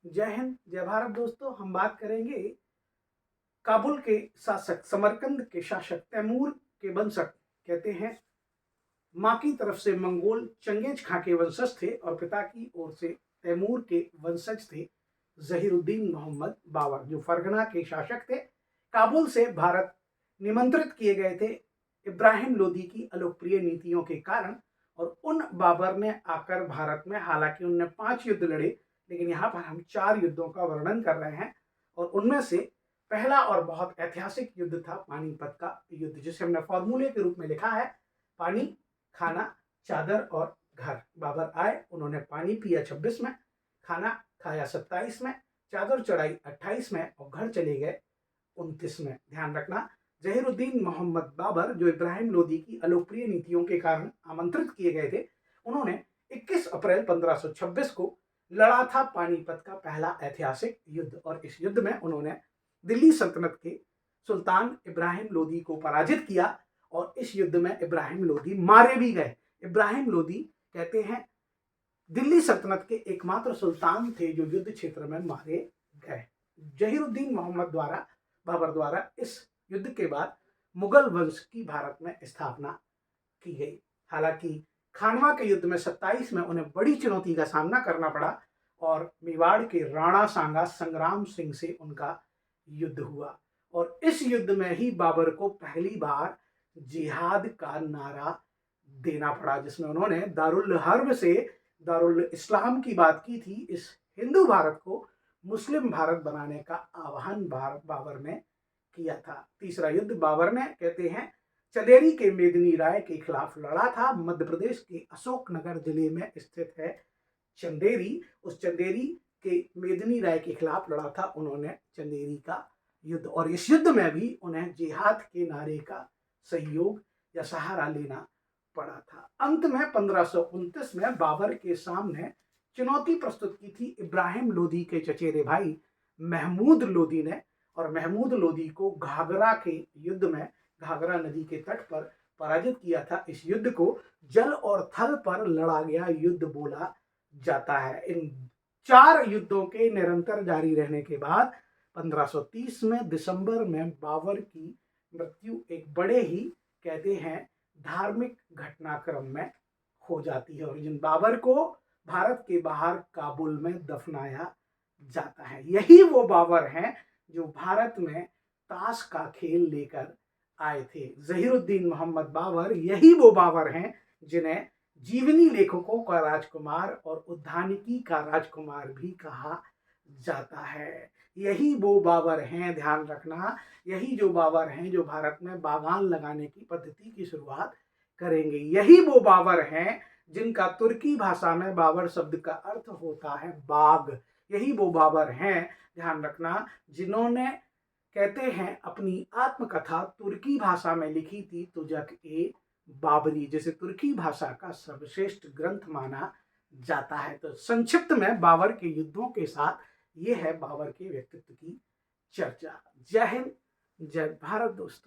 जय हिंद, जय भारत दोस्तों। हम बात करेंगे काबुल के शासक, समरकंद के शासक, तैमूर के वंशक। कहते हैं माँ की तरफ से मंगोल चंगेज खां के वंशज थे और पिता की ओर से तैमूर के वंशज थे जहीरुद्दीन मोहम्मद बाबर, जो फरगना के शासक थे। काबुल से भारत निमंत्रित किए गए थे इब्राहिम लोदी की अलोकप्रिय नीतियों के कारण। और उन बाबर ने आकर भारत में, हालांकि उनने 5 युद्ध लड़े, लेकिन यहाँ पर हम 4 युद्धों का वर्णन कर रहे हैं। और उनमें से पहला और बहुत ऐतिहासिक युद्ध था पानीपत का युद्ध, जिसे हमने फॉर्मूले के रूप में लिखा है: पानी, खाना, चादर और घर। बाबर आए, उन्होंने पानी पिया 26 में, खाना खाया 27 में, चादर चढ़ाई 28 में और घर चले गए 29 में। ध्यान रखना, जहीरुद्दीन मोहम्मद बाबर, जो इब्राहिम लोदी की अलोकप्रिय नीतियों के कारण आमंत्रित किए गए थे, उन्होंने 21 अप्रैल 1526 को लड़ा था पानीपत का पहला ऐतिहासिक युद्ध। और इस युद्ध में उन्होंने दिल्ली सल्तनत के सुल्तान इब्राहिम लोदी को पराजित किया और इस युद्ध में इब्राहिम लोदी मारे भी गए। इब्राहिम लोदी, कहते हैं, दिल्ली सल्तनत के एकमात्र सुल्तान थे जो युद्ध क्षेत्र में मारे गए। जहीरुद्दीन मोहम्मद द्वारा, बाबर द्वारा, इस युद्ध के बाद मुगल वंश की भारत में स्थापना की गई। हालांकि खानवा के युद्ध में 27 में उन्हें बड़ी चुनौती का सामना करना पड़ा और मेवाड़ के राणा सांगा संग्राम सिंह से उनका युद्ध हुआ। और इस युद्ध में ही बाबर को पहली बार जिहाद का नारा देना पड़ा, जिसमें उन्होंने दारुल हर्ब से दारुल इस्लाम की बात की थी। इस हिंदू भारत को मुस्लिम भारत बनाने का आह्वान बाबर ने किया था। तीसरा युद्ध बाबर ने, कहते हैं, चंदेरी के मेदिनी राय के खिलाफ लड़ा था। मध्य प्रदेश के अशोकनगर जिले में स्थित है चंदेरी। उस चंदेरी के मेदिनी राय के खिलाफ लड़ा था उन्होंने चंदेरी का युद्ध। और इस युद्ध में भी उन्हें जिहाद के नारे का सहयोग या सहारा लेना पड़ा था। अंत में 1529 में बाबर के सामने चुनौती प्रस्तुत की थी इब्राहिम लोदी के चचेरे भाई महमूद लोदी ने। और महमूद लोदी को घाघरा के युद्ध में, घाघरा नदी के तट पर पराजित किया था। इस युद्ध को जल और थल पर लड़ा गया युद्ध बोला जाता है। इन 4 युद्धों के निरंतर जारी रहने के बाद 1530 में दिसंबर में बाबर की मृत्यु एक बड़े ही, कहते हैं, धार्मिक घटनाक्रम में हो जाती है। और जिन बाबर को भारत के बाहर काबुल में दफनाया जाता है, यही वो बाबर हैं जो भारत में ताश का खेल लेकर आए थे। जहीरुद्दीन मोहम्मद बाबर, यही वो बाबर हैं जिन्हें जीवनी लेखकों का राजकुमार और उद्यानिकी का राजकुमार भी कहा जाता है। यही वो बाबर हैं, ध्यान रखना, यही जो बाबर हैं जो भारत में बागान लगाने की पद्धति की शुरुआत करेंगे। यही वो बाबर हैं जिनका तुर्की भाषा में बाबर शब्द का अर्थ होता है बाग। यही वो बाबर हैं, ध्यान रखना, जिन्होंने, कहते हैं, अपनी आत्मकथा तुर्की भाषा में लिखी थी, तुजक ए बाबरी, जिसे तुर्की भाषा का सर्वश्रेष्ठ ग्रंथ माना जाता है। तो संक्षिप्त में बाबर के युद्धों के साथ ये है बाबर के व्यक्तित्व की चर्चा। जय हिंद, जय भारत दोस्तों।